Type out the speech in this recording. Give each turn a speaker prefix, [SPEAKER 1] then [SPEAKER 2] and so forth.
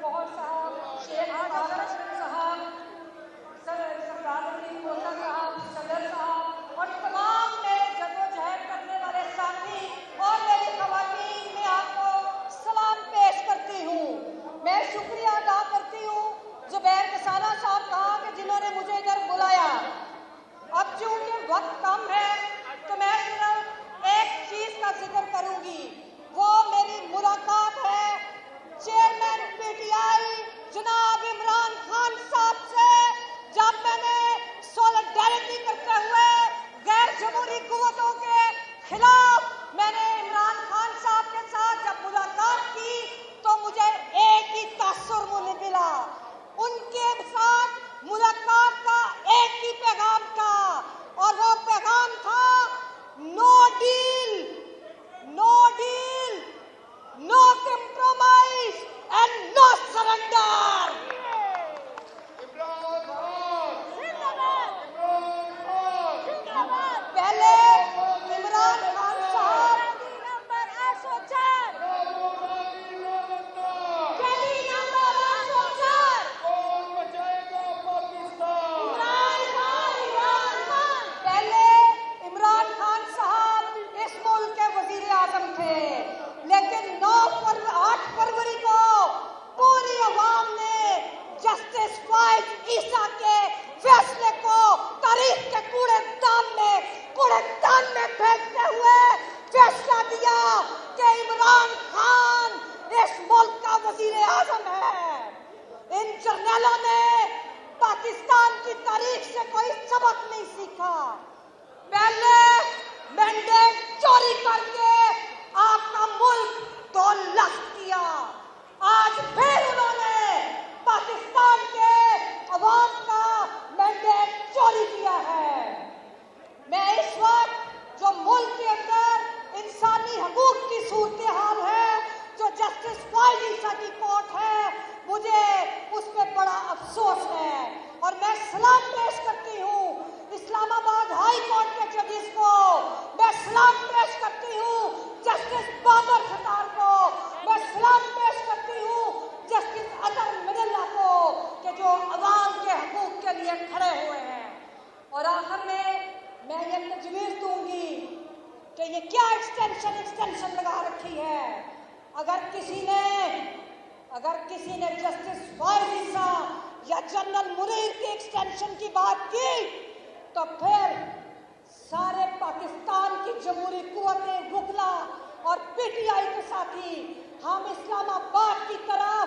[SPEAKER 1] गौहर साहब, शेख साहब, सरदार साहब, सदर साहब और तमाम मेरे जद्दोजहद करने वाले साथी और मेरी ख़वातीन, मैं आपको सलाम पेश करती हूँ। मैं शुक्रिया अदा करती हूँ ज़ुबैर कसाना साहब कहा कि जिन्होंने मुझे इधर बुलाया। अब चूंकि वक्त कम है तो मैं सिर्फ एक चीज का जिक्र करूंगी, वो मेरी मुलाकात है चेयरमैन पीटीआई जनाब इमरान खान साहब से, जब मैंने सॉलिडरिटी करते हुए गैर जमहूरी कुव्वतों के खिलाफ मैंने इमरान खान साहब के साथ जब मुलाकात की तो मुझे एक ही तासुर मुझे मिला। उनके साथ मुलाकात का एक ही पैगाम था और वो पैगाम था no deal, no deal, no compromise and no surrender. पहले इमरान खान साहब लेकिन 8 फरवरी को पूरी अवाम ने जस्टिस फाइज ईसा के फैसले को तारीख के कूड़ेदान में फेंकते हुए फैसला दिया कि इमरान खान इस मुल्क का वजीर आजम है। इन जर्नलों ने पाकिस्तान की तारीख से कोई सबक नहीं सीखा। पहले मैंडेट चोरी करके आपका मुल्क 2 लाख किया, आज फिर उन्होंने पाकिस्तान के अवाम का मैंडेट चोरी किया है। मैं इस वक्त जो मुल्क के अंदर इंसानी हकूक की सूरत हाल है, जो जस्टिस फाइज ईसा की कोर्ट है, मुझे उस पर बड़ा अफसोस है और मैं सलाम पेश करती हूँ इस्लामाबाद हाई कोर्ट के जजेस को, मैं सलाम पेश करती हूँ जस्टिस बाबर खतार को, मैं सलाम पेश करती हूँ जस्टिस अतर मिनल्ला को कि जो अवाम के हकूक के लिए खड़े हुए हैं। और आखिर में मैं ये तजवीज़ दूंगी कि ये क्या एक्सटेंशन लगा रखी है। अगर किसी ने जस्टिस फाइज ईसा या जनरल मुनीर के एक्सटेंशन की बात की तो फिर सारे पाकिस्तान की जमहूरी कुव्वतें, वुकला और पीटीआई के साथी हम इस्लामाबाद की तरह